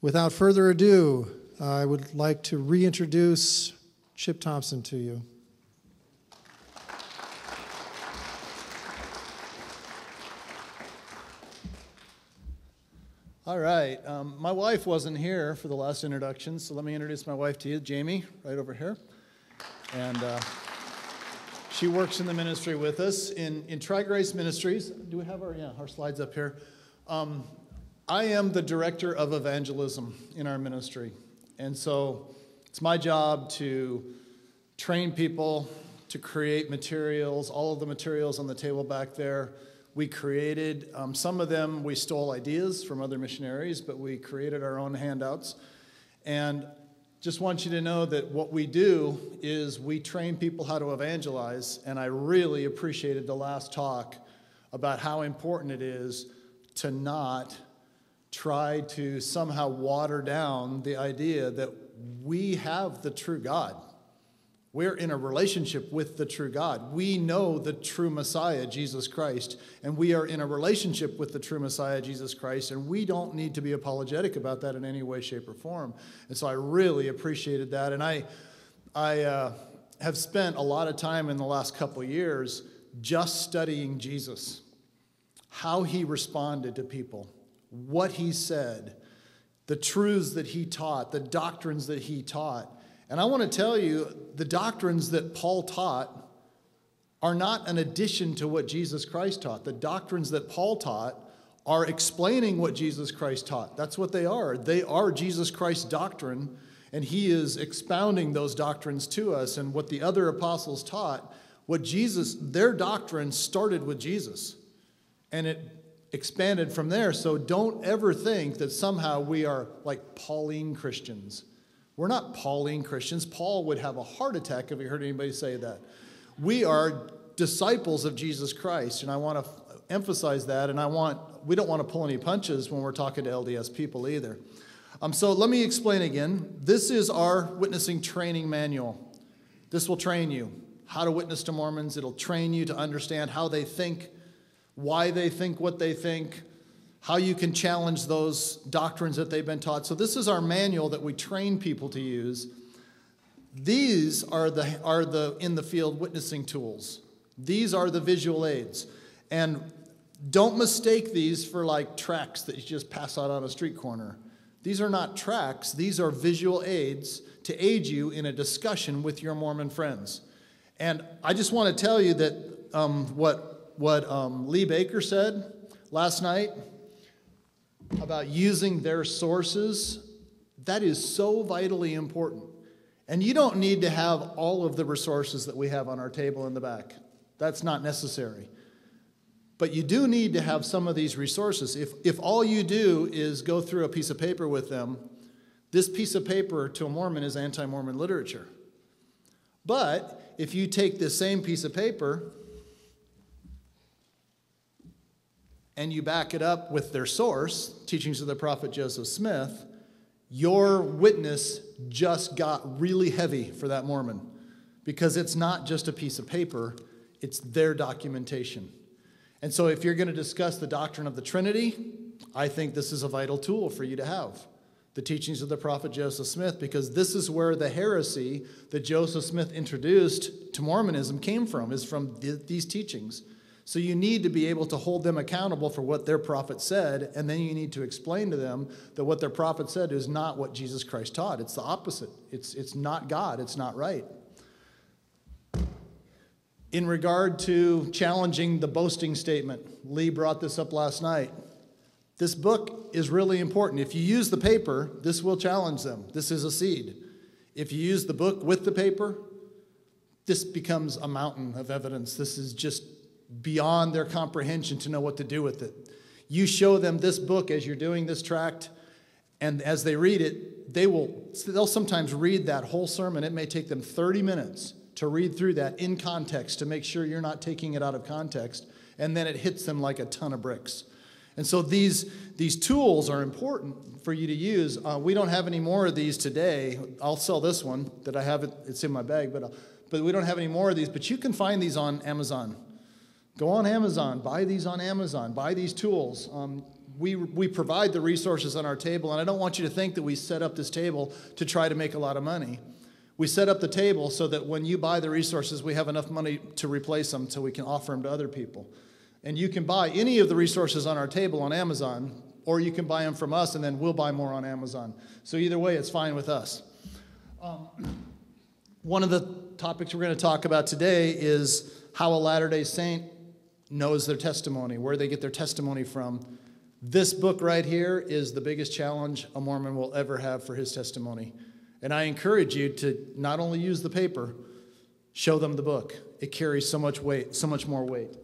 Without further ado, I would like to reintroduce Chip Thompson to you. All right. My wife wasn't here for the last introduction, so let me introduce my wife to you, Jamie, right over here. And she works in the ministry with us in Tri-Grace Ministries. Do we have our slides up here? I am the director of evangelism in our ministry. And so it's my job to train people, to create materials, all of the materials on the table back there. We created, some of them we stole ideas from other missionaries, but we created our own handouts. And just want you to know that what we do is we train people how to evangelize, and I really appreciated the last talk about how important it is to not try to somehow water down the idea that we have the true God. We're in a relationship with the true God. We know the true Messiah, Jesus Christ, and we are in a relationship with the true Messiah, Jesus Christ, and we don't need to be apologetic about that in any way, shape, or form. And so I really appreciated that, and I have spent a lot of time in the last couple of years just studying Jesus, how he responded to people, what he said, the truths that he taught, the doctrines that he taught. And I want to tell you, the doctrines that Paul taught are not an addition to what Jesus Christ taught. The doctrines that Paul taught are explaining what Jesus Christ taught. That's what they are. They are Jesus Christ's doctrine, and he is expounding those doctrines to us. And what the other apostles taught, their doctrine started with Jesus, and it expanded from there. So don't ever think that somehow we are like Pauline Christians. We're not Pauline Christians. Paul would have a heart attack if he heard anybody say that. We are disciples of Jesus Christ, and I want to emphasize that, and we don't want to pull any punches when we're talking to LDS people either. So let me explain again. This is our witnessing training manual. This will train you how to witness to Mormons. It'll train you to understand how they think, why they think what they think, how you can challenge those doctrines that they've been taught. So this is our manual that we train people to use. These are the in the field witnessing tools. These are the visual aids. And don't mistake these for like tracts that you just pass out on a street corner. These are not tracts. These are visual aids to aid you in a discussion with your Mormon friends. And I just want to tell you that what Lee Baker said last night about using their sources, that is so vitally important. And you don't need to have all of the resources that we have on our table in the back. That's not necessary. But you do need to have some of these resources. If all you do is go through a piece of paper with them, this piece of paper to a Mormon is anti-Mormon literature. But if you take this same piece of paper and you back it up with their source, Teachings of the Prophet Joseph Smith, your witness just got really heavy for that Mormon, because it's not just a piece of paper, it's their documentation. And so if you're going to discuss the doctrine of the Trinity, I think this is a vital tool for you to have, the Teachings of the Prophet Joseph Smith, because this is where the heresy that Joseph Smith introduced to Mormonism came from, is from these teachings. So you need to be able to hold them accountable for what their prophet said, and then you need to explain to them that what their prophet said is not what Jesus Christ taught. It's the opposite. It's not God. It's not right. In regard to challenging the boasting statement, Lee brought this up last night. This book is really important. If you use the paper, this will challenge them. This is a seed. If you use the book with the paper, this becomes a mountain of evidence. This is just beyond their comprehension to know what to do with it. You show them this book as you're doing this tract, and as they read it, they'll sometimes read that whole sermon. It may take them 30 minutes to read through that in context to make sure you're not taking it out of context, and then it hits them like a ton of bricks. And so these tools are important for you to use. We don't have any more of these today. I'll sell this one that I have. It's in my bag, but we don't have any more of these. But you can find these on Amazon. Go on Amazon, buy these on Amazon, buy these tools. we provide the resources on our table, and I don't want you to think that we set up this table to try to make a lot of money. We set up the table so that when you buy the resources, we have enough money to replace them so we can offer them to other people. And you can buy any of the resources on our table on Amazon, or you can buy them from us, and then we'll buy more on Amazon. So either way, it's fine with us. One of the topics we're going to talk about today is how a Latter-day Saint knows their testimony, where they get their testimony from. This book right here is the biggest challenge a Mormon will ever have for his testimony. And I encourage you to not only use the paper, show them the book. It carries so much weight, so much more weight.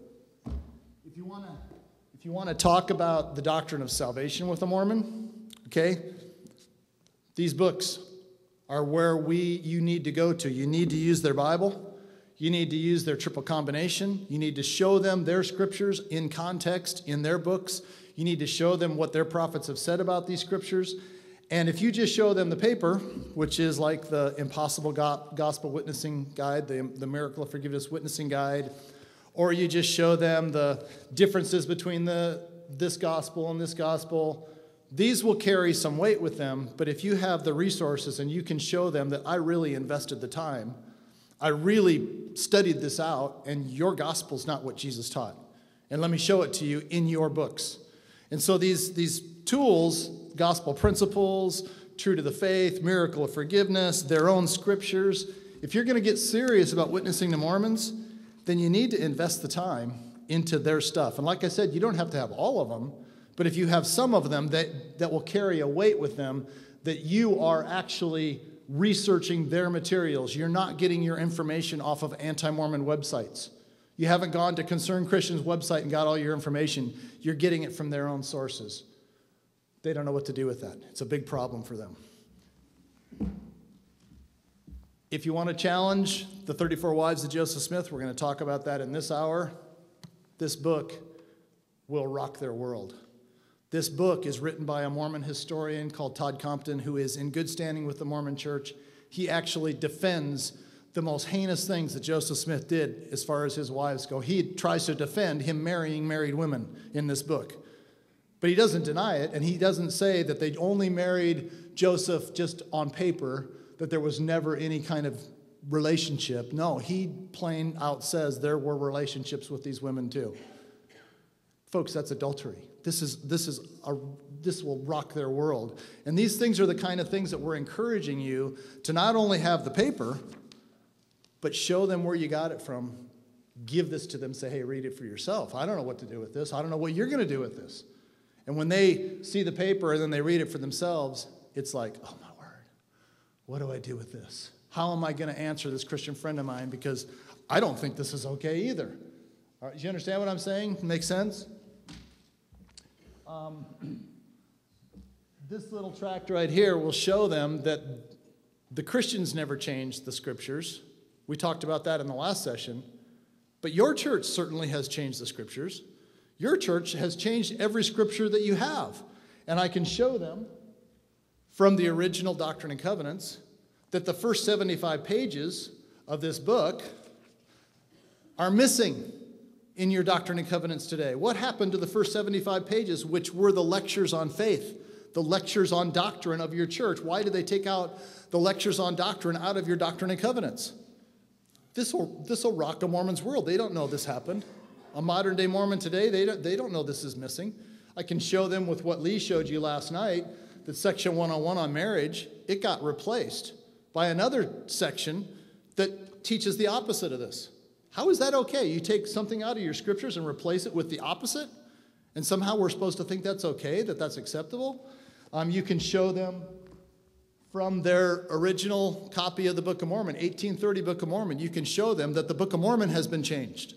If you want to talk about the doctrine of salvation with a Mormon, okay, these books are where you need to go to. You need to use their Bible. You need to use their triple combination. You need to show them their scriptures in context in their books. You need to show them what their prophets have said about these scriptures. And if you just show them the paper, which is like the Impossible Gospel Witnessing Guide, the Miracle of Forgiveness Witnessing Guide, or you just show them the differences between this gospel and this gospel, these will carry some weight with them. But if you have the resources and you can show them that I really invested the time, I really studied this out, and your gospel's not what Jesus taught. And let me show it to you in your books. And so these tools, gospel principles, true to the faith, miracle of forgiveness, their own scriptures, if you're going to get serious about witnessing to Mormons, then you need to invest the time into their stuff. And like I said, you don't have to have all of them, but if you have some of them that will carry a weight with them, that you are actually researching their materials. You're not getting your information off of anti-Mormon websites. You haven't gone to Concerned Christian's website and got all your information. You're getting it from their own sources. They don't know what to do with that. It's a big problem for them. If you want to challenge the 34 Wives of Joseph Smith, we're going to talk about that in this hour. This book will rock their world. This book is written by a Mormon historian called Todd Compton, who is in good standing with the Mormon Church. He actually defends the most heinous things that Joseph Smith did as far as his wives go. He tries to defend him marrying married women in this book. But he doesn't deny it, and he doesn't say that they only married Joseph just on paper, that there was never any kind of relationship. No, he plain out says there were relationships with these women too. Folks, that's adultery. This will rock their world. And these things are the kind of things that we're encouraging you to not only have the paper, but show them where you got it from. Give this to them. Say, hey, read it for yourself. I don't know what to do with this. I don't know what you're going to do with this. And when they see the paper and then they read it for themselves, it's like, oh my word, what do I do with this? How am I going to answer this Christian friend of mine? Because I don't think this is okay either. All right, do you understand what I'm saying? Make sense? This little tract right here will show them that the Christians never changed the scriptures. We talked about that in the last session. But your church certainly has changed the scriptures. Your church has changed every scripture that you have. And I can show them from the original Doctrine and Covenants that the first 75 pages of this book are missing in your Doctrine and Covenants today. What happened to the first 75 pages, which were the lectures on faith, the lectures on doctrine of your church? Why did they take out the lectures on doctrine out of your Doctrine and Covenants? This will rock a Mormon's world. They don't know this happened. A modern-day Mormon today, they don't know this is missing. I can show them with what Lee showed you last night, that section 101 on marriage, it got replaced by another section that teaches the opposite of this. How is that okay? You take something out of your scriptures and replace it with the opposite, and somehow we're supposed to think that's okay, that that's acceptable? You can show them from their original copy of the Book of Mormon, 1830 Book of Mormon, you can show them that the Book of Mormon has been changed.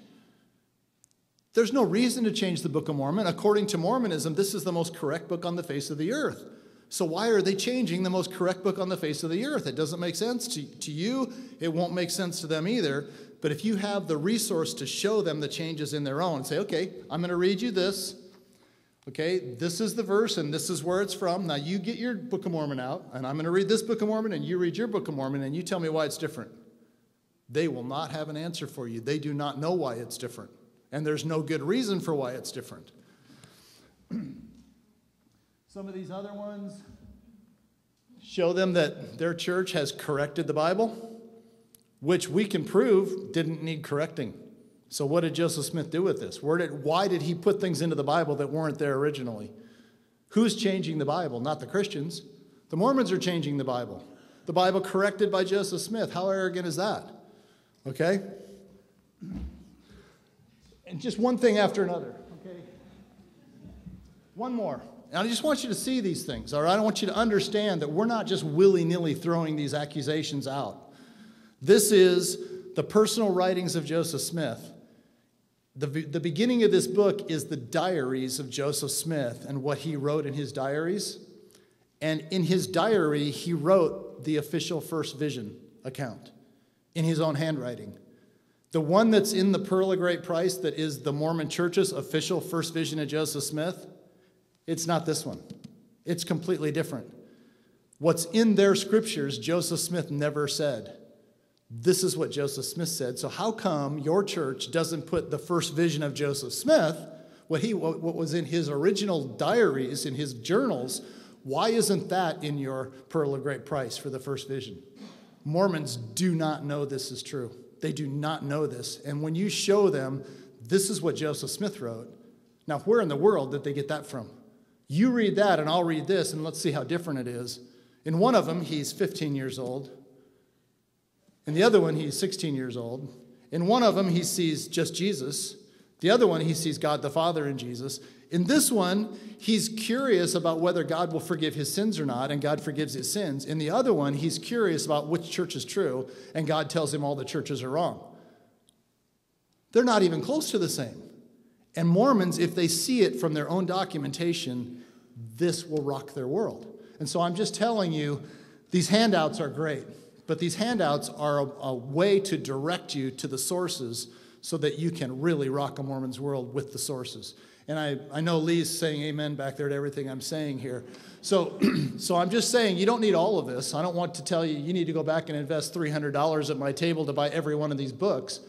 There's no reason to change the Book of Mormon. According to Mormonism, this is the most correct book on the face of the earth. So why are they changing the most correct book on the face of the earth? It doesn't make sense to you. It won't make sense to them either. But if you have the resource to show them the changes in their own, say, okay, I'm going to read you this. Okay, this is the verse and this is where it's from. Now you get your Book of Mormon out, and I'm going to read this Book of Mormon, and you read your Book of Mormon, and you tell me why it's different. They will not have an answer for you. They do not know why it's different. And there's no good reason for why it's different. Some of these other ones show them that their church has corrected the Bible, which we can prove didn't need correcting. So what did Joseph Smith do with this? Why did he put things into the Bible that weren't there originally? Who's changing the Bible? Not the Christians. The Mormons are changing the Bible. The Bible corrected by Joseph Smith. How arrogant is that? Okay? And just one thing after another. Okay? One more. And I just want you to see these things, all right? I want you to understand that we're not just willy-nilly throwing these accusations out. This is the personal writings of Joseph Smith. The beginning of this book is the diaries of Joseph Smith and what he wrote in his diaries. And in his diary, he wrote the official first vision account in his own handwriting. The one that's in the Pearl of Great Price that is the Mormon Church's official first vision of Joseph Smith, it's not this one. It's completely different. What's in their scriptures, Joseph Smith never said. This is what Joseph Smith said. So how come your church doesn't put the first vision of Joseph Smith, what was in his original diaries, in his journals, why isn't that in your Pearl of Great Price for the first vision? Mormons do not know this is true. They do not know this. And when you show them, this is what Joseph Smith wrote. Now, where in the world did they get that from? You read that and I'll read this, and let's see how different it is. In one of them, he's 15 years old. In the other one, he's 16 years old. In one of them, he sees just Jesus. The other one, he sees God the Father in Jesus. In this one, he's curious about whether God will forgive his sins or not, and God forgives his sins. In the other one, he's curious about which church is true, and God tells him all the churches are wrong. They're not even close to the same. And Mormons, if they see it from their own documentation, this will rock their world. And so I'm just telling you, these handouts are great, but these handouts are a way to direct you to the sources so that you can really rock a Mormon's world with the sources. And I know Lee's saying amen back there to everything I'm saying here. So I'm just saying you don't need all of this. I don't want to tell you need to go back and invest $300 at my table to buy every one of these books,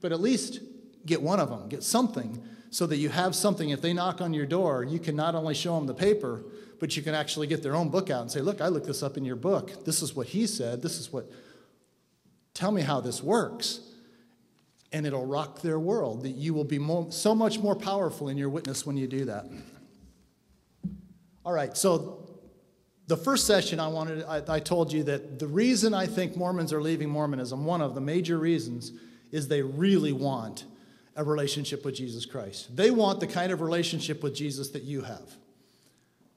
but at least get one of them, get something, so that you have something. If they knock on your door, you can not only show them the paper, but you can actually get their own book out and say, look, I looked this up in your book. This is what he said. Tell me how this works. And it'll rock their world. That you will be so much more powerful in your witness when you do that. All right, so the first session I told you that the reason I think Mormons are leaving Mormonism, one of the major reasons, is they really want a relationship with Jesus Christ. They want the kind of relationship with Jesus that you have.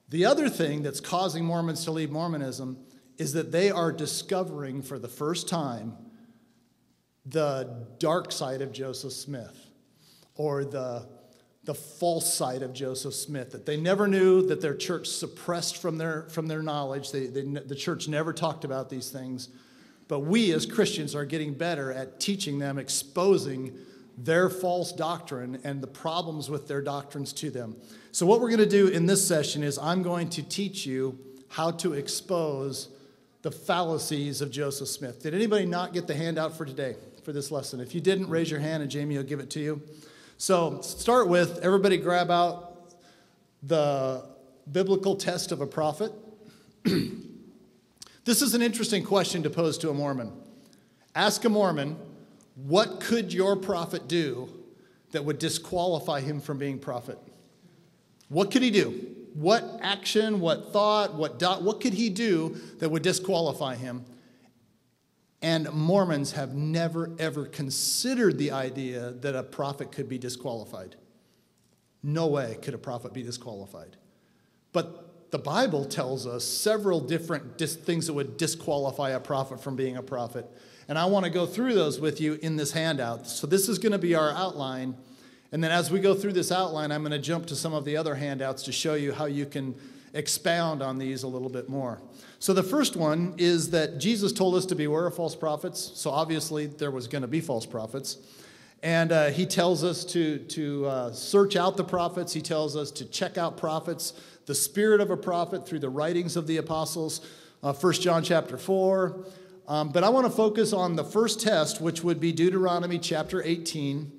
The other thing that's causing Mormons to leave Mormonism is that they are discovering for the first time the dark side of Joseph Smith, or the false side of Joseph Smith, that they never knew, that their church suppressed from their knowledge. The church never talked about these things. But we as Christians are getting better at teaching them, exposing their false doctrine and the problems with their doctrines to them. So what we're going to do in this session is I'm going to teach you how to expose the fallacies of Joseph Smith. Did anybody not get the handout for today, for this lesson? If you didn't, raise your hand and Jamie will give it to you. So start with, everybody grab out the biblical test of a prophet. This is an interesting question to pose to a Mormon. Ask a Mormon, what could your prophet do that would disqualify him from being prophet? What could he do? What action, what thought, what could he do that would disqualify him? And Mormons have never, ever considered the idea that a prophet could be disqualified. No way could a prophet be disqualified. But the Bible tells us several different things that would disqualify a prophet from being a prophet. And I want to go through those with you in this handout. So this is going to be our outline. And then as we go through this outline, I'm going to jump to some of the other handouts to show you how you can expound on these a little bit more. So the first one is that Jesus told us to beware of false prophets. So obviously there was going to be false prophets. And he tells us to search out the prophets. He tells us to check out prophets, the spirit of a prophet through the writings of the apostles, 1 John chapter 4. But I want to focus on the first test, which would be Deuteronomy chapter 18,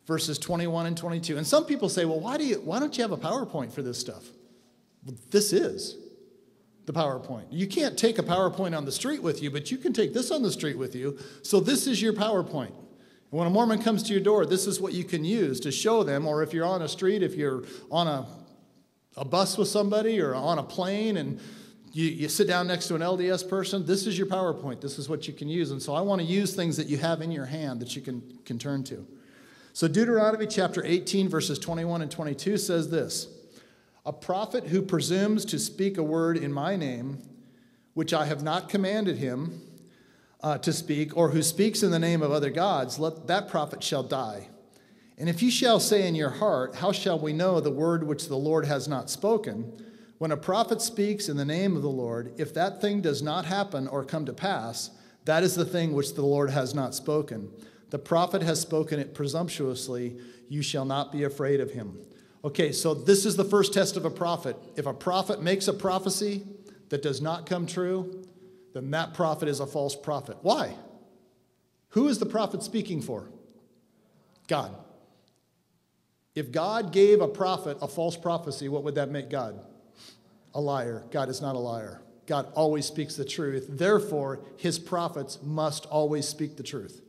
verses 21 and 22. And some people say, well, why don't you have a PowerPoint for this stuff? This is the PowerPoint. You can't take a PowerPoint on the street with you, but you can take this on the street with you. So this is your PowerPoint. And when a Mormon comes to your door, this is what you can use to show them, or if you're on a street, if you're on a bus with somebody or on a plane and you sit down next to an LDS person, this is your PowerPoint. This is what you can use. And so I want to use things that you have in your hand that you can turn to. So Deuteronomy chapter 18, verses 21 and 22 says this: a prophet who presumes to speak a word in my name, which I have not commanded him to speak, or who speaks in the name of other gods, that prophet shall die. And if you shall say in your heart, how shall we know the word which the Lord has not spoken? When a prophet speaks in the name of the Lord, if that thing does not happen or come to pass, that is the thing which the Lord has not spoken. The prophet has spoken it presumptuously. You shall not be afraid of him. Okay, so this is the first test of a prophet. If a prophet makes a prophecy that does not come true, then that prophet is a false prophet. Why? Who is the prophet speaking for? God. If God gave a prophet a false prophecy, what would that make God? A liar. God is not a liar. God always speaks the truth. Therefore, his prophets must always speak the truth.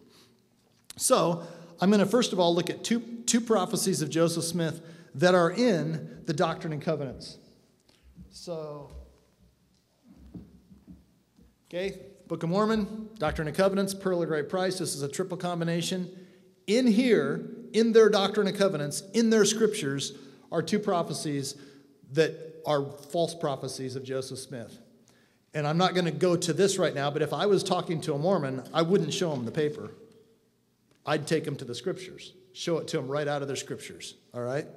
So, I'm going to first of all look at two prophecies of Joseph Smith that are in the Doctrine and Covenants. So, okay, Book of Mormon, Doctrine and Covenants, Pearl of Great Price. This is a triple combination. In here, in their Doctrine and Covenants, in their scriptures, are two prophecies that are false prophecies of Joseph Smith. And I'm not going to go to this right now, but if I was talking to a Mormon, I wouldn't show him the paper. I'd take him to the scriptures, show it to him right out of their scriptures, all right?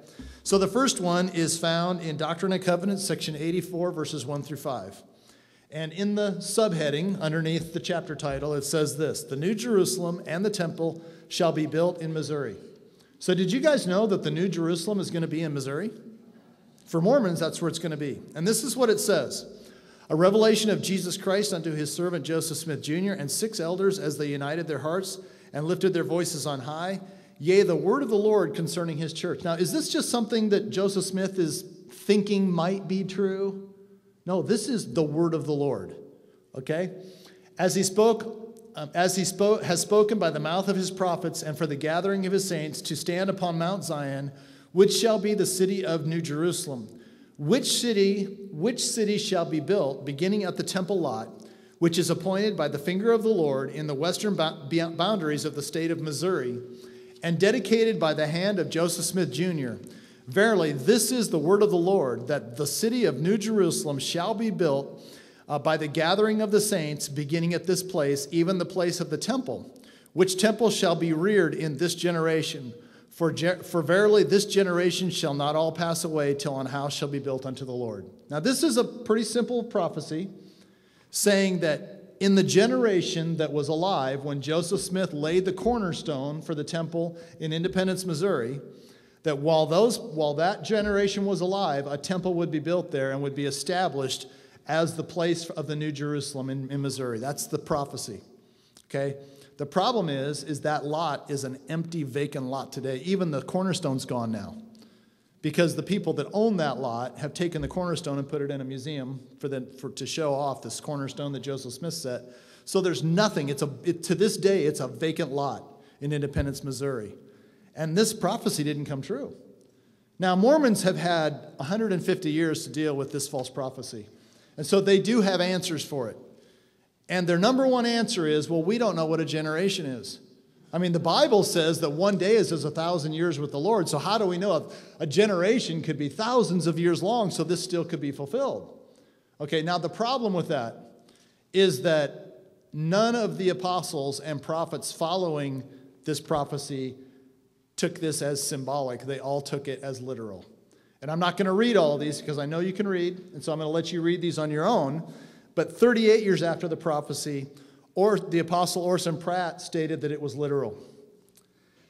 So the first one is found in Doctrine and Covenants, section 84, verses 1 through 5. And in the subheading, underneath the chapter title, it says this: the New Jerusalem and the temple shall be built in Missouri. So did you guys know that the New Jerusalem is going to be in Missouri? For Mormons, that's where it's going to be. And this is what it says: a revelation of Jesus Christ unto his servant Joseph Smith Jr. and 6 elders as they united their hearts and lifted their voices on high. Yea, the word of the Lord concerning his church. Now, is this just something that Joseph Smith is thinking might be true? No, this is the word of the Lord. Okay? Has spoken by the mouth of his prophets and for the gathering of his saints to stand upon Mount Zion, which shall be the city of New Jerusalem. Which city shall be built, beginning at the temple lot, which is appointed by the finger of the Lord in the western boundaries of the state of Missouri, and dedicated by the hand of Joseph Smith Jr. Verily, this is the word of the Lord, that the city of New Jerusalem shall be built by the gathering of the saints, beginning at this place, even the place of the temple, which temple shall be reared in this generation. For verily this generation shall not all pass away till an house shall be built unto the Lord. Now this is a pretty simple prophecy saying that in the generation that was alive when Joseph Smith laid the cornerstone for the temple in Independence, Missouri, that while that generation was alive, a temple would be built there and would be established as the place of the New Jerusalem in Missouri. That's the prophecy. Okay? The problem is that lot is an empty, vacant lot today. Even the cornerstone's gone now. Because the people that own that lot have taken the cornerstone and put it in a museum to show off this cornerstone that Joseph Smith set. So there's nothing. To this day, it's a vacant lot in Independence, Missouri. And this prophecy didn't come true. Now, Mormons have had 150 years to deal with this false prophecy. And so they do have answers for it. And their number one answer is, well, we don't know what a generation is. I mean, the Bible says that one day is as 1,000 years with the Lord. So how do we know a generation could be thousands of years long, so this still could be fulfilled? Okay, now the problem with that is that none of the apostles and prophets following this prophecy took this as symbolic. They all took it as literal. And I'm not going to read all of these because I know you can read, and so I'm going to let you read these on your own. But 38 years after the prophecy, the Apostle Orson Pratt stated that it was literal.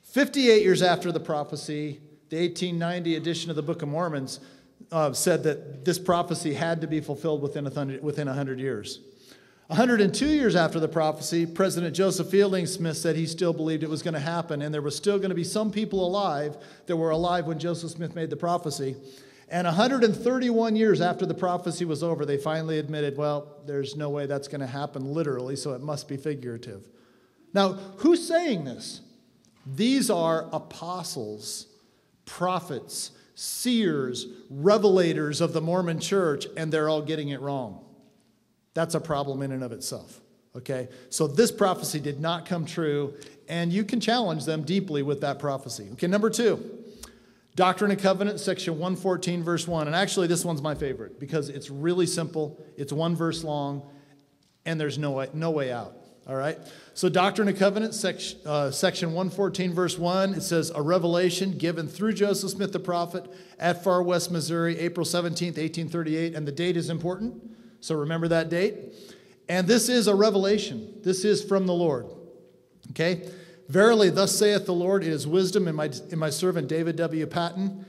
58 years after the prophecy, the 1890 edition of the Book of Mormon said that this prophecy had to be fulfilled within 100 years. 102 years after the prophecy, President Joseph Fielding Smith said he still believed it was going to happen, and there was still going to be some people alive that were alive when Joseph Smith made the prophecy. And 131 years after the prophecy was over, they finally admitted, well, there's no way that's going to happen literally, so it must be figurative. Now, who's saying this? These are apostles, prophets, seers, revelators of the Mormon church, and they're all getting it wrong. That's a problem in and of itself. Okay? So this prophecy did not come true, and you can challenge them deeply with that prophecy. Okay, number 2. Doctrine and Covenants, section 114, verse 1. And actually, this one's my favorite because it's really simple. It's one verse long, and there's no way out. All right? So Doctrine and Covenants, section 114, verse 1, it says, a revelation given through Joseph Smith the prophet at Far West, Missouri, April 17th, 1838. And the date is important, so remember that date. And this is a revelation. This is from the Lord. Okay? Verily, thus saith the Lord, it is wisdom in my servant David W. Patton,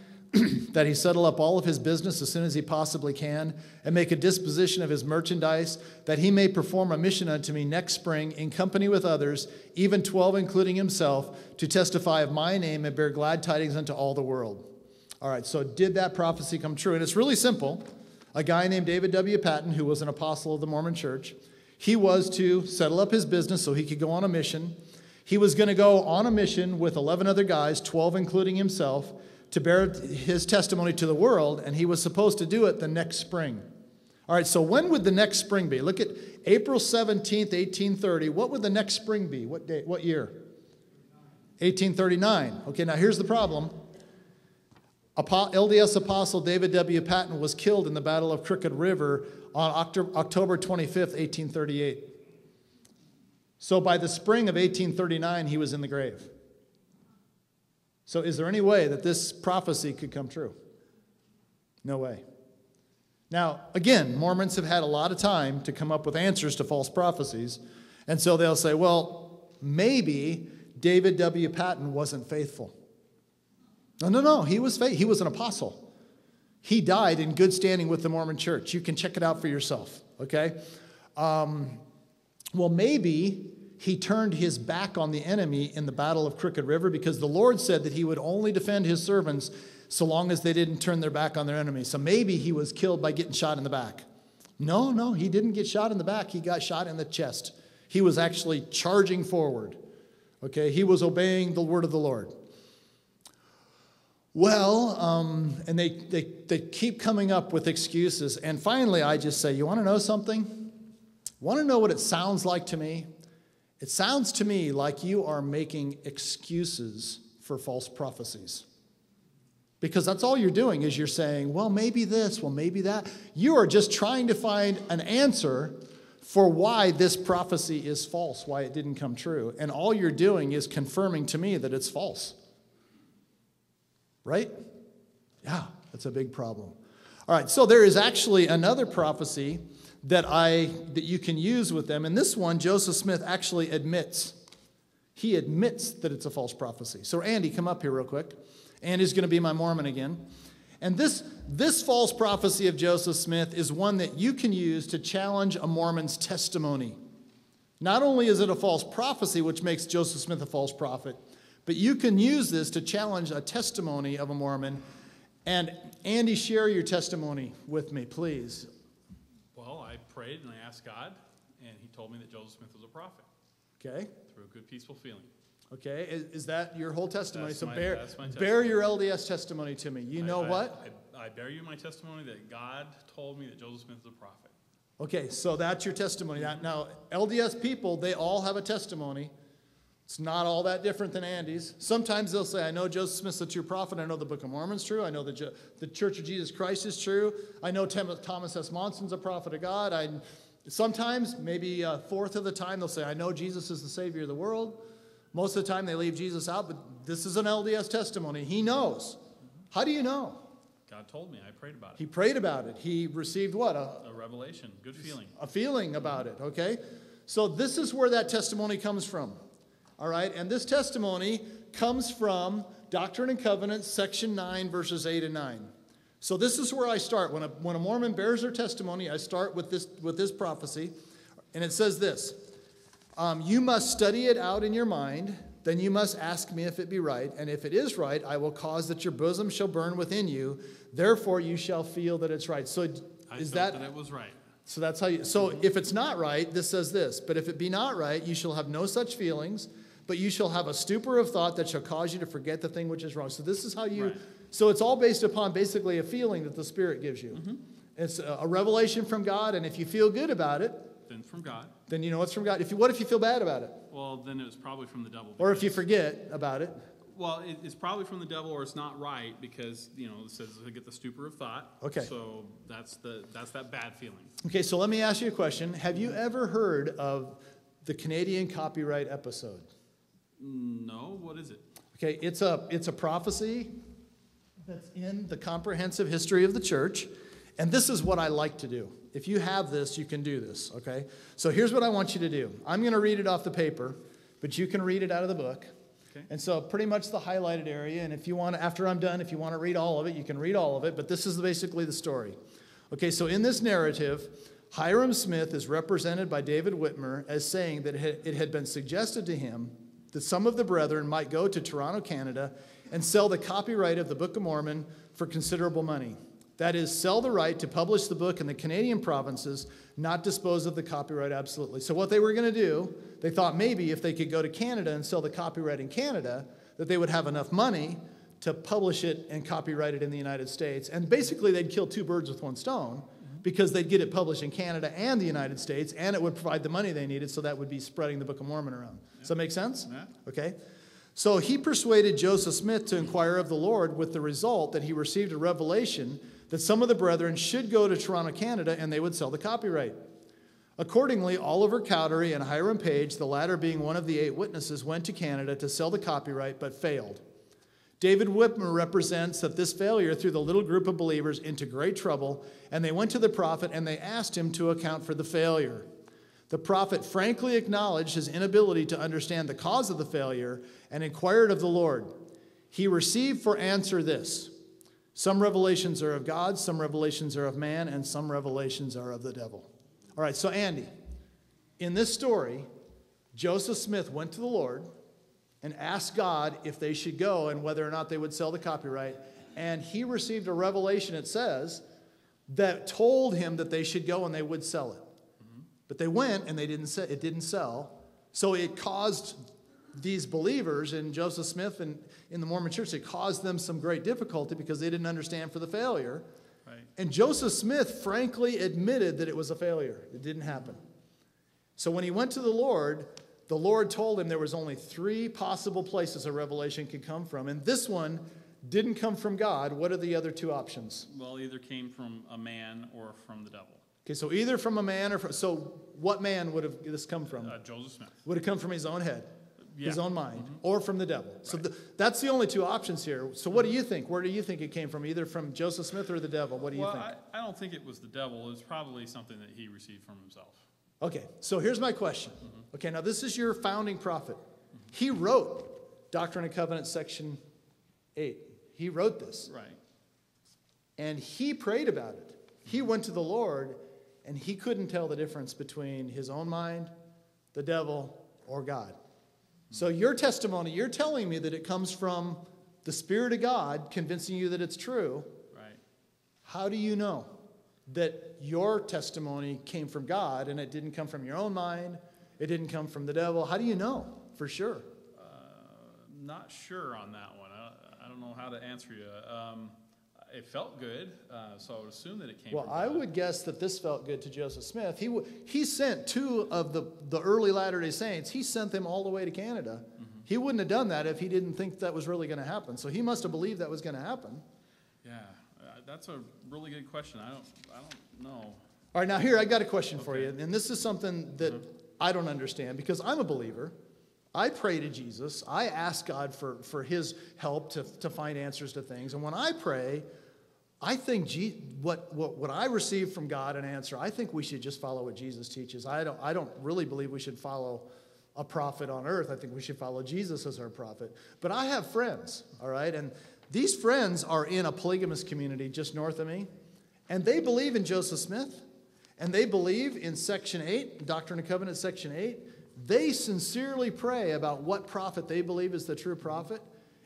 that he settle up all of his business as soon as he possibly can, and make a disposition of his merchandise, that he may perform a mission unto me next spring, in company with others, even 12 including himself, to testify of my name and bear glad tidings unto all the world. All right, so did that prophecy come true? And it's really simple. A guy named David W. Patton, who was an apostle of the Mormon church, he was to settle up his business so he could go on a mission. He was going to go on a mission with 11 other guys, 12 including himself, to bear his testimony to the world, and he was supposed to do it the next spring. All right, so when would the next spring be? Look at April 17th, 1830. What would the next spring be? What day? What year? 1839. Okay, now here's the problem. LDS Apostle David W. Patton was killed in the Battle of Crooked River on October 25th, 1838. So by the spring of 1839, he was in the grave. So is there any way that this prophecy could come true? No way. Now, again, Mormons have had a lot of time to come up with answers to false prophecies. And so they'll say, well, maybe David W. Patton wasn't faithful. No, he was faithful. He was an apostle. He died in good standing with the Mormon church. You can check it out for yourself, okay? Well, maybe he turned his back on the enemy in the Battle of Crooked River because the Lord said that he would only defend his servants so long as they didn't turn their back on their enemy. So maybe he was killed by getting shot in the back. No, he didn't get shot in the back. He got shot in the chest. He was actually charging forward. Okay, he was obeying the word of the Lord. Well, and they keep coming up with excuses. And finally, I just say, you want to know something? Want to know what it sounds like to me? It sounds to me like you are making excuses for false prophecies. Because that's all you're doing is you're saying, well, maybe this, well, maybe that. You are just trying to find an answer for why this prophecy is false, why it didn't come true. And all you're doing is confirming to me that it's false. Right? Yeah, that's a big problem. All right, so there is actually another prophecy that you can use with them. And this one, Joseph Smith actually admits. He admits that it's a false prophecy. So Andy, come up here real quick. Andy's going to be my Mormon again. And this false prophecy of Joseph Smith is one that you can use to challenge a Mormon's testimony. Not only is it a false prophecy, which makes Joseph Smith a false prophet, but you can use this to challenge a testimony of a Mormon. And Andy, share your testimony with me, please. Well, I prayed and I asked God, and he told me that Joseph Smith was a prophet. Okay. Through a good, peaceful feeling. Okay. Is that your whole testimony? That's so my testimony. Bear your LDS testimony to me. You know what? I bear you my testimony that God told me that Joseph Smith is a prophet. Okay, so that's your testimony. Now, LDS people, they all have a testimony. It's not all that different than Andy's. Sometimes they'll say, I know Joseph Smith's a true prophet. I know the Book of Mormon's true. I know the Church of Jesus Christ is true. I know Thomas S. Monson's a prophet of God. Sometimes, maybe a fourth of the time, they'll say, I know Jesus is the Savior of the world. Most of the time, they leave Jesus out, but this is an LDS testimony. He knows. How do you know? God told me. I prayed about it. He prayed about it. He received what? A revelation. Good feeling. A feeling about it, okay? So this is where that testimony comes from. All right, and this testimony comes from Doctrine and Covenants, section 9, verses 8 and 9. So this is where I start. When a Mormon bears their testimony, I start with this prophecy, and it says this: you must study it out in your mind, then you must ask me if it be right. And if it is right, I will cause that your bosom shall burn within you. Therefore you shall feel that it's right. So I is felt that it was right. so that's how you, so if it's not right, this says this, but if it be not right, you shall have no such feelings, but you shall have a stupor of thought that shall cause you to forget the thing which is wrong. So this is how you, Right. so it's all based upon basically a feeling that the Spirit gives you. It's a revelation from God, and if you feel good about it, Then from God. then you know it's from God. What if you feel bad about it? Well, then it was probably from the devil. Or if you because- forget about it? Well, it's probably from the devil, or it's not right because it says to get the stupor of thought. Okay. So that's that bad feeling. Okay, so let me ask you a question. Have you ever heard of the Canadian copyright episode? No, what is it? Okay, it's a prophecy that's in the comprehensive history of the church, and this is what I like to do. If you have this, you can do this, okay? So here's what I want you to do. I'm going to read it off the paper, but you can read it out of the book. Okay. And so pretty much the highlighted area, and if you want to, after I'm done, if you want to read all of it, you can read all of it, but this is basically the story. Okay, so in this narrative, Hiram Smith is represented by David Whitmer as saying that it had been suggested to him that some of the brethren might go to Toronto, Canada, and sell the copyright of the Book of Mormon for considerable money. That is, sell the right to publish the book in the Canadian provinces, not dispose of the copyright absolutely. So what they were going to do, they thought maybe if they could go to Canada and sell the copyright in Canada, that they would have enough money to publish it and copyright it in the United States. And basically they'd kill two birds with one stone, because they'd get it published in Canada and the United States, and it would provide the money they needed, so that would be spreading the Book of Mormon around. Does that make sense? Yeah. Okay. So he persuaded Joseph Smith to inquire of the Lord, with the result that he received a revelation that some of the brethren should go to Toronto, Canada, and they would sell the copyright. Accordingly, Oliver Cowdery and Hiram Page, the latter being one of the 8 witnesses, went to Canada to sell the copyright, but failed. David Whitmer represents that this failure threw the little group of believers into great trouble, and they went to the prophet and they asked him to account for the failure. The prophet frankly acknowledged his inability to understand the cause of the failure and inquired of the Lord. He received for answer this: some revelations are of God, some revelations are of man, and some revelations are of the devil. All right, so Andy, in this story, Joseph Smith went to the Lord and asked God if they should go and whether or not they would sell the copyright. And he received a revelation, it says, that told him that they should go and they would sell it. But they went and it didn't sell. So it caused these believers in Joseph Smith and in the Mormon church, it caused them some great difficulty because they didn't understand for the failure. Right. And Joseph Smith frankly admitted that it was a failure. It didn't happen. So when he went to the Lord told him there was only 3 possible places a revelation could come from, and this one didn't come from God. What are the other 2 options? Well, either came from a man or from the devil. Okay, so either from a man or from, so what man would have this come from? Joseph Smith. Would have come from his own head, his own mind, or from the devil. So that's the only 2 options here. So what do you think? Where do you think it came from? Either from Joseph Smith or the devil? What do you think? I don't think it was the devil. It was probably something that he received from himself. Okay, so here's my question. Okay, now this is your founding prophet. He wrote Doctrine and Covenants, section 8. He wrote this. Right. And he prayed about it. He went to the Lord, and he couldn't tell the difference between his own mind, the devil, or God. So your testimony, you're telling me that it comes from the Spirit of God convincing you that it's true. Right. How do you know that your testimony came from God and it didn't come from your own mind? It didn't come from the devil? How do you know for sure? Not sure on that one. I don't know how to answer you. It felt good, so I would assume that it came from God. I would guess that this felt good to Joseph Smith. He sent 2 of the early Latter-day Saints. He sent them all the way to Canada. He wouldn't have done that if he didn't think that was really going to happen. So he must have believed that was going to happen. Yeah, that's a really good question. I don't know. All right, now here, I got a question for you. And this is something that I don't understand because I'm a believer. I pray to Jesus. I ask God for his help to find answers to things. And when I pray, I think what I receive from God, an answer, I think we should just follow what Jesus teaches. I don't really believe we should follow a prophet on earth. I think we should follow Jesus as our prophet. But I have friends, all right? And these friends are in a polygamous community just north of me. And they believe in Joseph Smith. And they believe in Section 8, Doctrine and Covenants, Section 8, they sincerely pray about what prophet they believe is the true prophet,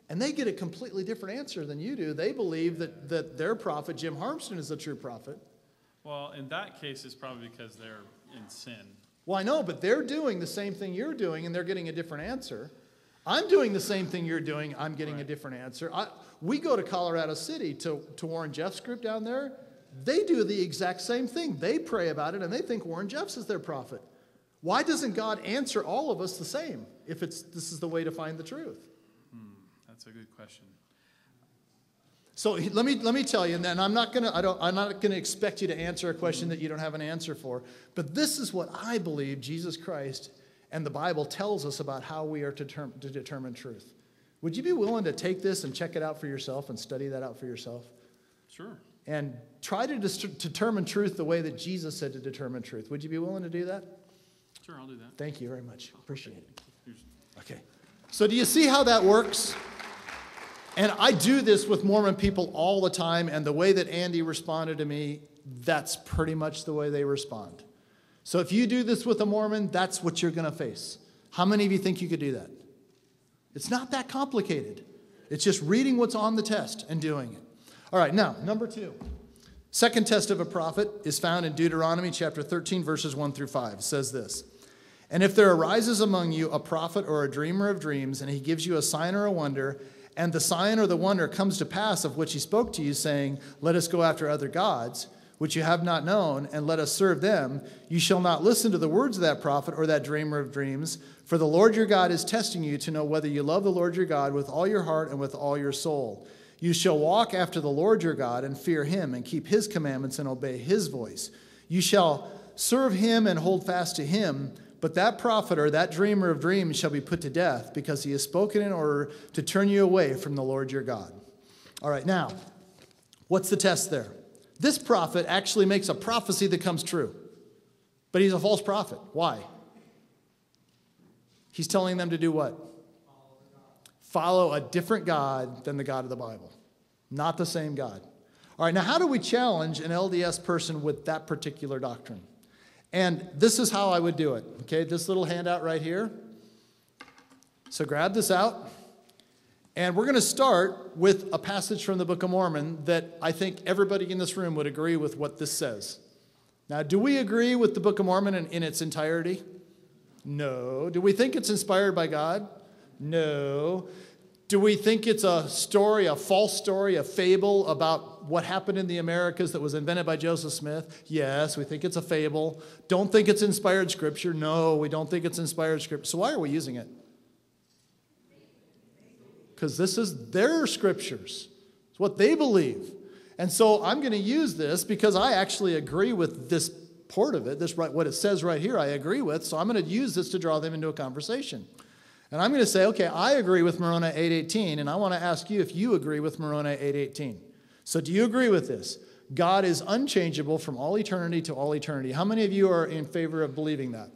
and they get a completely different answer than you do. They believe that their prophet, Jim Harmston, is the true prophet. Well, in that case, it's probably because they're in sin. Well, I know, but they're doing the same thing you're doing, and they're getting a different answer. I'm doing the same thing you're doing. I'm getting a different answer. We go to Colorado City to Warren Jeff's group down there. They do the exact same thing. They pray about it, and they think Warren Jeffs is their prophet. Why doesn't God answer all of us the same if this is the way to find the truth? That's a good question. So let me tell you, and then I'm not gonna expect you to answer a question that you don't have an answer for. But this is what I believe Jesus Christ and the Bible tells us about how we are to determine truth. Would you be willing to take this and check it out for yourself and study that out for yourself? Sure. And try to determine truth the way that Jesus said to determine truth. Would you be willing to do that? Sure, I'll do that. Thank you very much. Appreciate it. Okay. So do you see how that works? And I do this with Mormon people all the time, and the way that Andy responded to me, that's pretty much the way they respond. So if you do this with a Mormon, that's what you're going to face. How many of you think you could do that? It's not that complicated. It's just reading what's on the test and doing it. All right, now, number 2. Second test of a prophet is found in Deuteronomy chapter 13, verses 1 through 5. It says this: "And if there arises among you a prophet or a dreamer of dreams, and he gives you a sign or a wonder, and the sign or the wonder comes to pass of which he spoke to you, saying, 'Let us go after other gods,' which you have not known, and let us serve them, you shall not listen to the words of that prophet or that dreamer of dreams, for the Lord your God is testing you to know whether you love the Lord your God with all your heart and with all your soul. You shall walk after the Lord your God and fear him and keep his commandments and obey his voice. You shall serve him and hold fast to him, but that prophet or that dreamer of dreams shall be put to death, because he has spoken in order to turn you away from the Lord your God." All right, now, what's the test there? This prophet actually makes a prophecy that comes true, but he's a false prophet. Why? He's telling them to do what? Follow a different God than the God of the Bible. Not the same God. All right, now how do we challenge an LDS person with that particular doctrine? And this is how I would do it, okay? This little handout right here. So grab this out. And we're going to start with a passage from the Book of Mormon that I think everybody in this room would agree with what this says. Now, do we agree with the Book of Mormon in its entirety? No. Do we think it's inspired by God? No. Do we think it's a story, a false story, a fable about what happened in the Americas that was invented by Joseph Smith? Yes, we think it's a fable. Don't think it's inspired scripture? No, we don't think it's inspired scripture. So why are we using it? Because this is their scriptures. It's what they believe. And so I'm going to use this because I actually agree with this part of it. What it says right here, I agree with. So I'm going to use this to draw them into a conversation. And I'm going to say, okay, I agree with Moroni 8:18, and I want to ask you if you agree with Moroni 8:18. So do you agree with this? God is unchangeable from all eternity to all eternity. How many of you are in favor of believing that?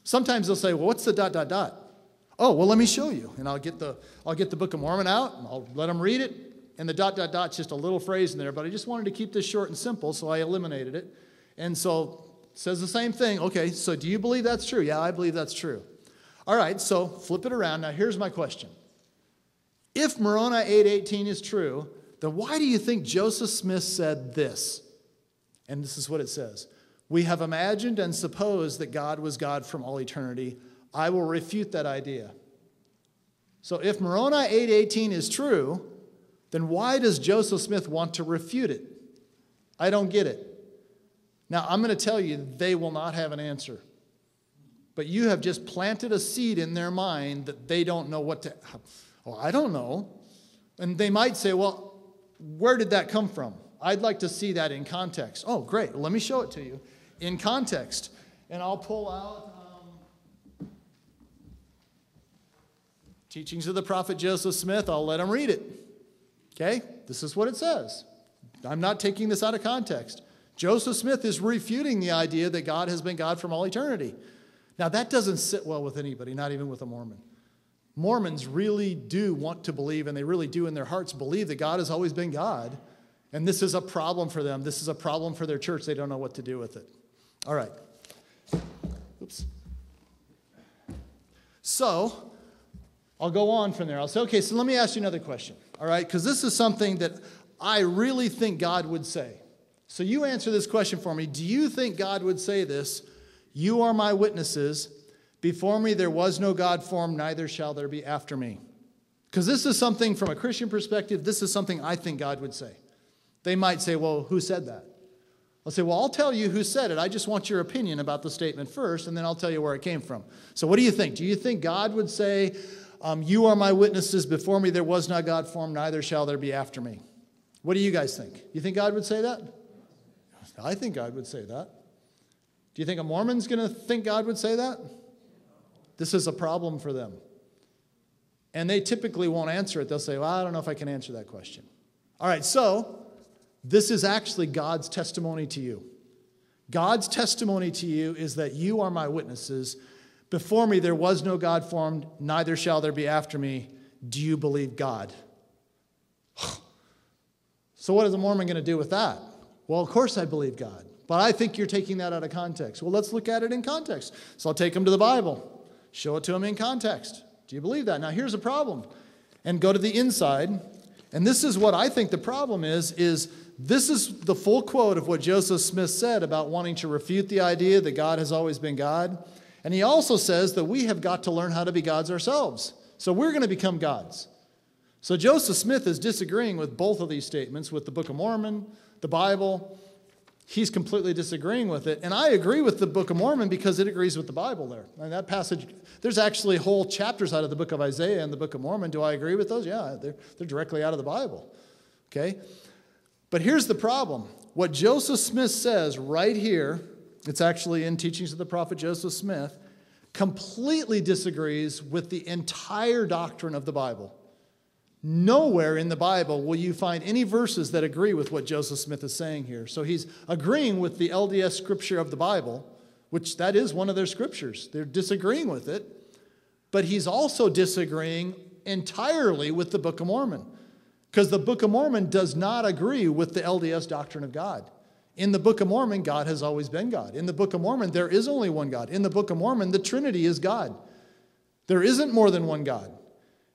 Sometimes they'll say, well, what's the ... Oh, well, let me show you. And I'll get the Book of Mormon out, and I'll let them read it. And the ... is just a little phrase in there, but I just wanted to keep this short and simple, so I eliminated it. And so it says the same thing. Okay, so do you believe that's true? Yeah, I believe that's true. All right, so flip it around. Now, here's my question. If Moroni 8:18 is true, then why do you think Joseph Smith said this? And this is what it says. We have imagined and supposed that God was God from all eternity. I will refute that idea. So if Moroni 8:18 is true, then why does Joseph Smith want to refute it? I don't get it. Now, I'm going to tell you, they will not have an answer. But you have just planted a seed in their mind that they don't know what to... Oh, I don't know. And they might say, well, where did that come from? I'd like to see that in context. Oh, great. Let me show it to you in context. And I'll pull out Teachings of the Prophet Joseph Smith. I'll let him read it. Okay? This is what it says. I'm not taking this out of context. Joseph Smith is refuting the idea that God has been God from all eternity. Now, that doesn't sit well with anybody, not even with a Mormon. Mormons really do want to believe, and they really do in their hearts believe that God has always been God. And this is a problem for them. This is a problem for their church. They don't know what to do with it. All right. Oops. So I'll go on from there. I'll say, okay, so let me ask you another question, all right? Because this is something that I really think God would say. So you answer this question for me. Do you think God would say this? You are my witnesses. Before me there was no God formed, neither shall there be after me. Because this is something from a Christian perspective, this is something I think God would say. They might say, well, who said that? I'll say, well, I'll tell you who said it. I just want your opinion about the statement first, and then I'll tell you where it came from. So what do you think? Do you think God would say, you are my witnesses, before me there was not God formed, neither shall there be after me? What do you guys think? You think God would say that? I think God would say that. Do you think a Mormon's going to think God would say that? This is a problem for them. And they typically won't answer it. They'll say, well, I don't know if I can answer that question. All right, so this is actually God's testimony to you. God's testimony to you is that you are my witnesses. Before me there was no God formed, neither shall there be after me. Do you believe God? So what is a Mormon going to do with that? Well, of course I believe God. But I think you're taking that out of context. Well, let's look at it in context. So I'll take them to the Bible. Show it to them in context. Do you believe that? Now here's a problem. And go to the inside. And this is what I think the problem is this is the full quote of what Joseph Smith said about wanting to refute the idea that God has always been God. And he also says that we have got to learn how to be gods ourselves. So we're going to become gods. So Joseph Smith is disagreeing with both of these statements, with the Book of Mormon, the Bible. He's completely disagreeing with it. And I agree with the Book of Mormon because it agrees with the Bible there. And that passage, there's actually whole chapters out of the Book of Isaiah and the Book of Mormon. Do I agree with those? Yeah, they're directly out of the Bible. Okay? But here's the problem. What Joseph Smith says right here, it's actually in Teachings of the Prophet Joseph Smith, completely disagrees with the entire doctrine of the Bible. Nowhere in the Bible will you find any verses that agree with what Joseph Smith is saying here. So he's agreeing with the LDS scripture of the Bible, which that is one of their scriptures. They're disagreeing with it, but he's also disagreeing entirely with the Book of Mormon, because the Book of Mormon does not agree with the LDS doctrine of God. In the Book of Mormon, God has always been God. In the Book of Mormon, there is only one God. In the Book of Mormon, the Trinity is God. There isn't more than one God.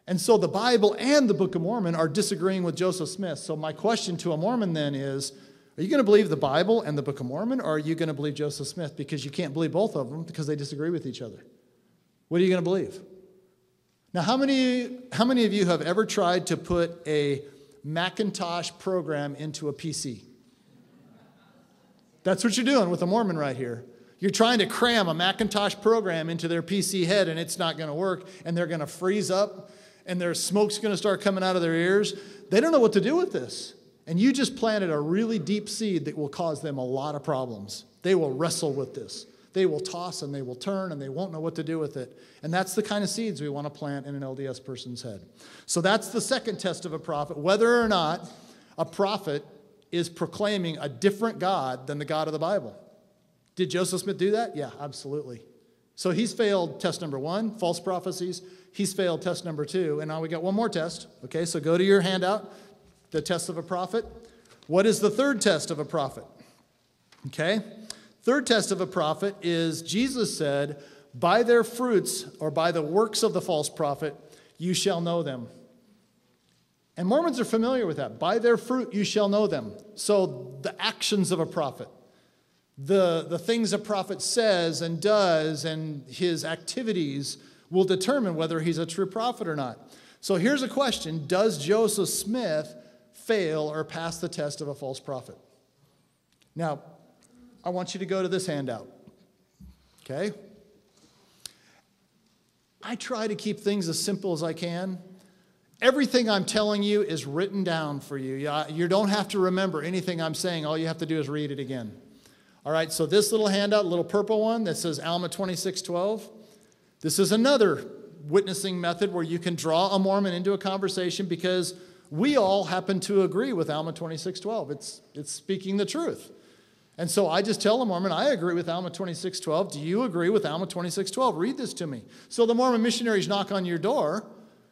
And so the Bible and the Book of Mormon are disagreeing with Joseph Smith. So my question to a Mormon then is, are you going to believe the Bible and the Book of Mormon, or are you going to believe Joseph Smith? Because you can't believe both of them because they disagree with each other. What are you going to believe? Now, how many of you have ever tried to put a Macintosh program into a PC? That's what you're doing with a Mormon right here. You're trying to cram a Macintosh program into their PC head, and it's not going to work, and they're going to freeze up, and their smoke's going to start coming out of their ears. They don't know what to do with this. And you just planted a really deep seed that will cause them a lot of problems. They will wrestle with this. They will toss and they will turn and they won't know what to do with it. And that's the kind of seeds we want to plant in an LDS person's head. So that's the second test of a prophet, whether or not a prophet is proclaiming a different God than the God of the Bible. Did Joseph Smith do that? Yeah, absolutely. So he's failed test number 1, false prophecies. He's failed test number 2. And now we got one more test. Okay, so go to your handout, the test of a prophet. What is the third test of a prophet? Okay, third test of a prophet is Jesus said, by their fruits or by the works of the false prophet, you shall know them. And Mormons are familiar with that. By their fruit you shall know them. So the actions of a prophet, the things a prophet says and does and his activities will determine whether he's a true prophet or not. So here's a question. Does Joseph Smith fail or pass the test of a false prophet? Now, I want you to go to this handout. Okay? I try to keep things as simple as I can. Everything I'm telling you is written down for you. You don't have to remember anything I'm saying. All you have to do is read it again. All right, so this little handout, little purple one that says Alma 26:12, this is another witnessing method where you can draw a Mormon into a conversation because we all happen to agree with Alma 26:12. It's speaking the truth. And so I just tell a Mormon, I agree with Alma 26:12. Do you agree with Alma 26:12? Read this to me. So the Mormon missionaries knock on your door.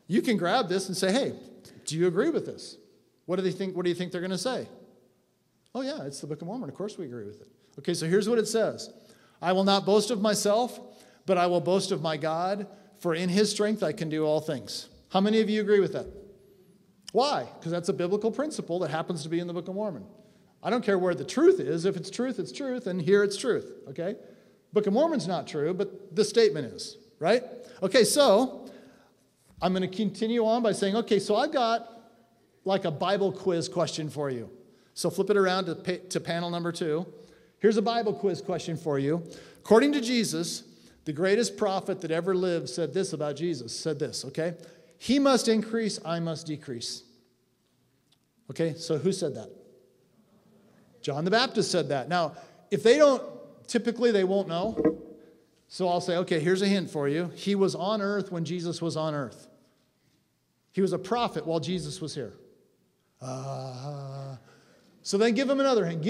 You can grab this and say, hey, do you agree with this? What do they think? What do you think they're going to say? Oh, yeah, it's the Book of Mormon. Of course we agree with it. Okay, so here's what it says. I will not boast of myself, but I will boast of my God, For in his strength I can do all things. How many of you agree with that? Why? Because that's a biblical principle that happens to be in the Book of Mormon. I don't care where the truth is. If it's truth, it's truth, and here it's truth, okay? Book of Mormon's not true, but the statement is, right? Okay, so I'm going to continue on by saying, okay, so I've got like a Bible quiz question for you. So flip it around to panel number 2. Here's a Bible quiz question for you. According to Jesus, the greatest prophet that ever lived said this about Jesus, said this, okay? He must increase, I must decrease. Okay, so who said that? John the Baptist said that. Now, if they don't, typically they won't know. So I'll say, okay, here's a hint for you. He was on earth when Jesus was on earth. He was a prophet while Jesus was here. So then give them another hint.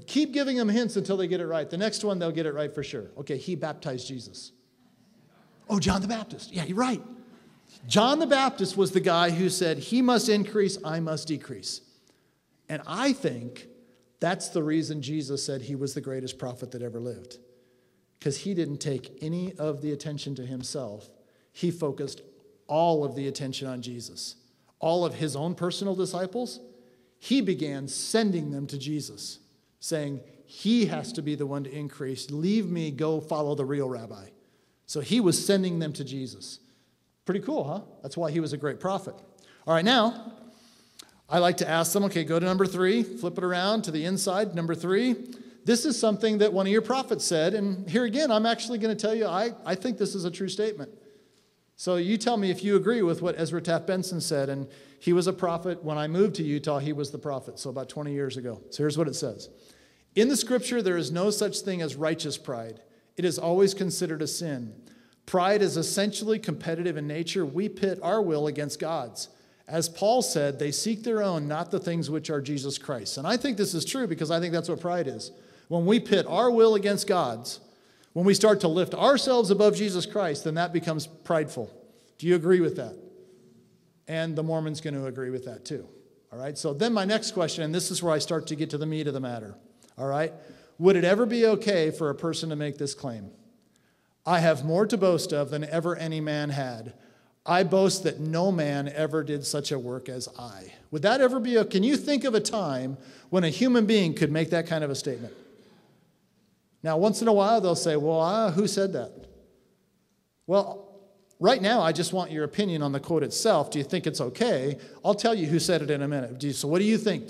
Keep giving them hints until they get it right. The next one, they'll get it right for sure. Okay, he baptized Jesus. Oh, John the Baptist. Yeah, you're right. John the Baptist was the guy who said, he must increase, I must decrease. And I think that's the reason Jesus said he was the greatest prophet that ever lived. Because he didn't take any of the attention to himself. He focused all of the attention on Jesus. All of his own personal disciples, he began sending them to Jesus, saying, he has to be the one to increase. Leave me, go follow the real rabbi. So he was sending them to Jesus. Pretty cool, huh? That's why he was a great prophet. All right, now, I like to ask them, okay, go to number 3, flip it around to the inside, number 3. This is something that one of your prophets said, and here again, I'm actually going to tell you, I think this is a true statement. So you tell me if you agree with what Ezra Taft Benson said, and he was a prophet. When I moved to Utah, he was the prophet, so about 20 years ago. So here's what it says. In the scripture, there is no such thing as righteous pride. It is always considered a sin. Pride is essentially competitive in nature. We pit our will against God's. As Paul said, they seek their own, not the things which are Jesus Christ. And I think this is true because I think that's what pride is. When we pit our will against God's, when we start to lift ourselves above Jesus Christ, then that becomes prideful. Do you agree with that? And the Mormon's going to agree with that too. All right, so then my next question, and this is where I start to get to the meat of the matter. All right, would it ever be okay for a person to make this claim? I have more to boast of than ever any man had. I boast that no man ever did such a work as I. Would that ever be can you think of a time when a human being could make that kind of a statement? Now, once in a while, they'll say, well, who said that? Well, right now, I just want your opinion on the quote itself. Do you think it's okay? I'll tell you who said it in a minute. So what do you think?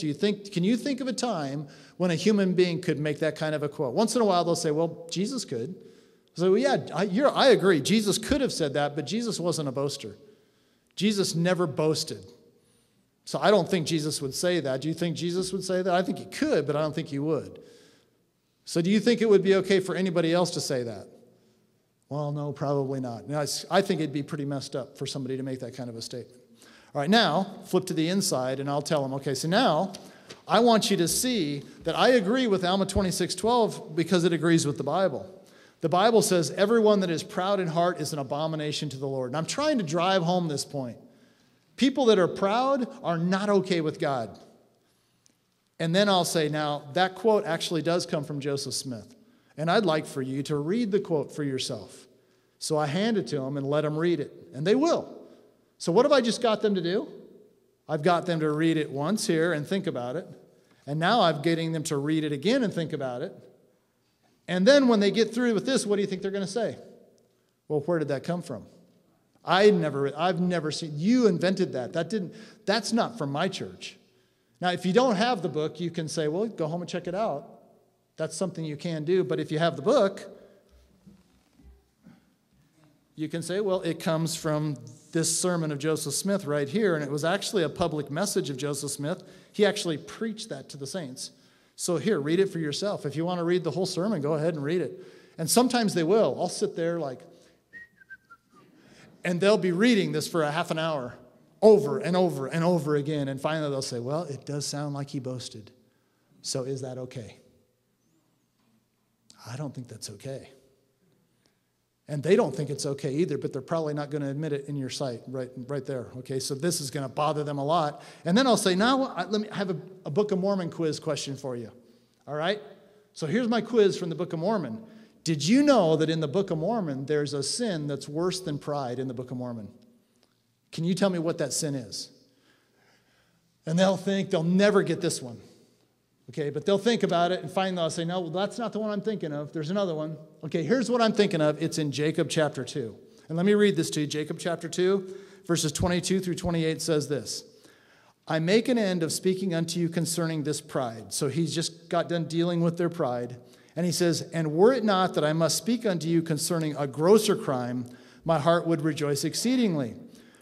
Can you think of a time when a human being could make that kind of a quote? Once in a while, they'll say, well, Jesus could. So, yeah, I agree. Jesus could have said that, but Jesus wasn't a boaster. Jesus never boasted. So I don't think Jesus would say that. Do you think Jesus would say that? I think he could, but I don't think he would. So do you think it would be okay for anybody else to say that? Well, no, probably not. Now, I think it'd be pretty messed up for somebody to make that kind of a statement. All right, now, flip to the inside, and I'll tell them, okay, so now I want you to see that I agree with Alma 26:12 because it agrees with the Bible. The Bible says, everyone that is proud in heart is an abomination to the Lord. And I'm trying to drive home this point. People that are proud are not okay with God. And then I'll say, now, that quote actually does come from Joseph Smith. And I'd like for you to read the quote for yourself. So I hand it to them and let them read it. And they will. So what have I just got them to do? I've got them to read it once here and think about it. And now I'm getting them to read it again and think about it. And then when they get through with this, what do you think they're going to say? Well, where did that come from? I've never seen, you invented that. That's not from my church. Now, if you don't have the book, you can say, well, go home and check it out. That's something you can do. But if you have the book, you can say, well, it comes from this sermon of Joseph Smith right here. And it was actually a public message of Joseph Smith. He actually preached that to the saints. So here, read it for yourself. If you want to read the whole sermon, go ahead and read it. And sometimes they will. I'll sit there and they'll be reading this for a half an hour over and over and over again. And finally they'll say, well, it does sound like he boasted. So is that okay? I don't think that's okay. And they don't think it's okay either, but they're probably not going to admit it in your sight right there. Okay, so this is going to bother them a lot. And then I'll say, now let me have a Book of Mormon quiz question for you. All right? So here's my quiz from the Book of Mormon. Did you know that in the Book of Mormon, there's a sin that's worse than pride in the Book of Mormon? Can you tell me what that sin is? And they'll think they'll never get this one. Okay, but they'll think about it and they'll say, no, well, that's not the one I'm thinking of. There's another one. Okay, here's what I'm thinking of. It's in Jacob chapter 2. And let me read this to you. Jacob chapter 2, verses 22 through 28 says this. I make an end of speaking unto you concerning this pride. So he's just got done dealing with their pride. And he says, and were it not that I must speak unto you concerning a grosser crime, my heart would rejoice exceedingly.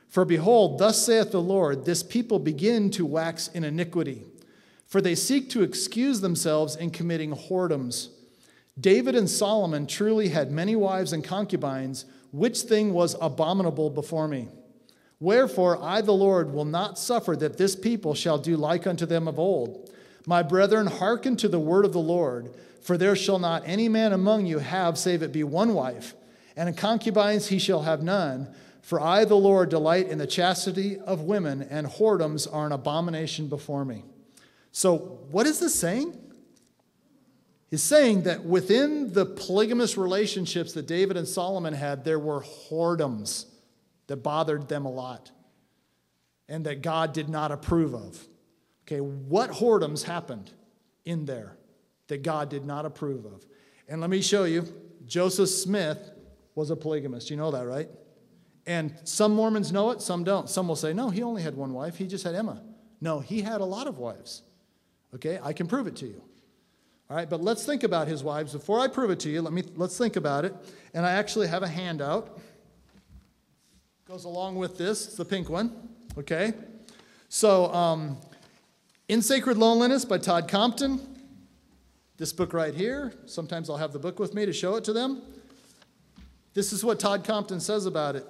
For behold, thus saith the Lord, this people begin to wax in iniquity. For they seek to excuse themselves in committing whoredoms. David and Solomon truly had many wives and concubines, which thing was abominable before me. Wherefore I, the Lord, will not suffer that this people shall do like unto them of old. My brethren, hearken to the word of the Lord, for there shall not any man among you have, save it be one wife, and in concubines he shall have none. For I, the Lord, delight in the chastity of women, and whoredoms are an abomination before me. So what is this saying? He's saying that within the polygamous relationships that David and Solomon had, there were whoredoms that bothered them a lot and that God did not approve of. Okay, what whoredoms happened in there that God did not approve of? And let me show you, Joseph Smith was a polygamist. You know that, right? And some Mormons know it, some don't. Some will say, no, he only had one wife. He just had Emma. No, he had a lot of wives. Okay, I can prove it to you. All right, but let's think about his wives. Before I prove it to you, let's think about it. And I actually have a handout. Goes along with this. It's the pink one. Okay. So, In Sacred Loneliness by Todd Compton. This book right here. Sometimes I'll have the book with me to show it to them. This is what Todd Compton says about it.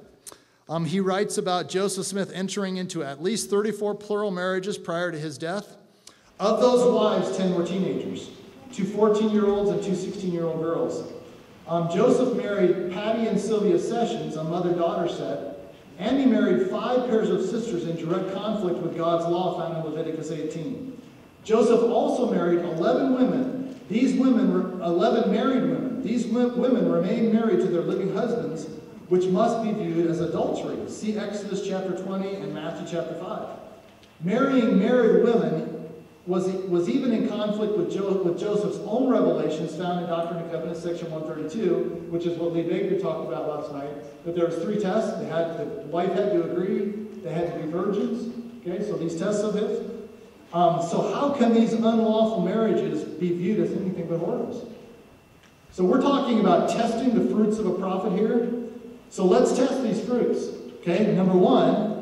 He writes about Joseph Smith entering into at least 34 plural marriages prior to his death. Of those wives, 10 were teenagers, 2 14-year-olds and 2 16-year-old girls. Joseph married Patty and Sylvia Sessions, a mother-daughter set, and he married 5 pairs of sisters in direct conflict with God's law found in Leviticus 18. Joseph also married 11 women. These women were 11 married women. These women remained married to their living husbands, which must be viewed as adultery. See Exodus chapter 20 and Matthew chapter 5. Marrying married women was even in conflict with Joseph's own revelations found in Doctrine and Covenants, section 132, which is what Lee Baker talked about last night. That there was 3 tests. The wife had to agree. They had to be virgins. Okay, so these tests of his. So how can these unlawful marriages be viewed as anything but whoredoms? So we're talking about testing the fruits of a prophet here. So let's test these fruits. Okay, number 1.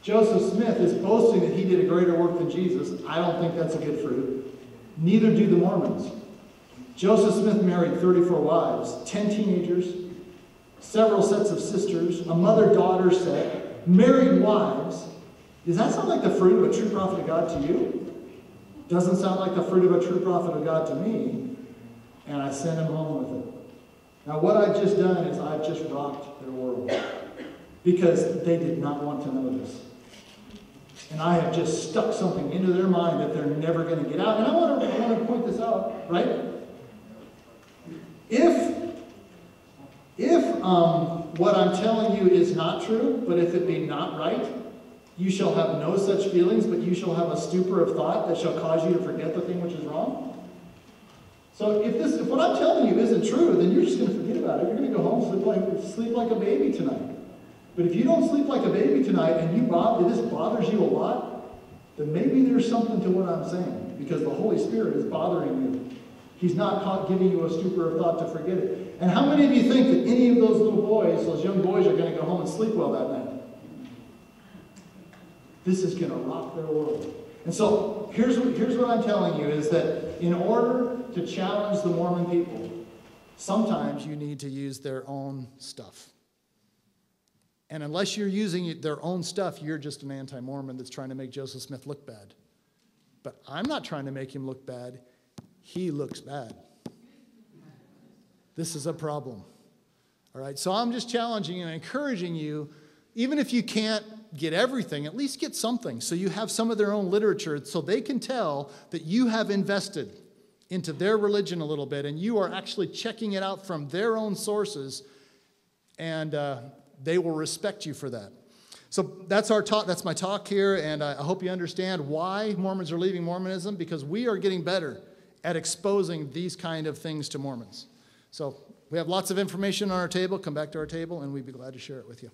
Joseph Smith is boasting that he did a greater work than Jesus. I don't think that's a good fruit. Neither do the Mormons. Joseph Smith married 34 wives, 10 teenagers, several sets of sisters, a mother-daughter set, married wives. Does that sound like the fruit of a true prophet of God to you? Doesn't sound like the fruit of a true prophet of God to me. And I sent him home with it. Now what I've just done is I've just rocked their world. Because they did not want to know this. And I have just stuck something into their mind that they're never going to get out. And I want to point this out, right? If what I'm telling you is not true, but if it be not right, you shall have no such feelings, but you shall have a stupor of thought that shall cause you to forget the thing which is wrong. So if what I'm telling you isn't true, then you're just going to forget about it. You're going to go home, sleep like a baby tonight. But if you don't sleep like a baby tonight and this bothers you a lot, then maybe there's something to what I'm saying, because the Holy Spirit is bothering you. He's not giving you a stupor of thought to forget it. And how many of you think that any of those little boys, those young boys, are going to go home and sleep well that night? This is going to rock their world. And so here's what I'm telling you, is that in order to challenge the Mormon people, sometimes you need to use their own stuff. And unless you're using their own stuff, you're just an anti-Mormon that's trying to make Joseph Smith look bad. But I'm not trying to make him look bad. He looks bad. This is a problem. All right, so I'm just challenging and encouraging you, even if you can't get everything, at least get something, so you have some of their own literature so they can tell that you have invested into their religion a little bit, and you are actually checking it out from their own sources, and they will respect you for that. So that's our talk. That's my talk here, and I hope you understand why Mormons are leaving Mormonism, because we are getting better at exposing these kind of things to Mormons. So we have lots of information on our table. Come back to our table, and we'd be glad to share it with you.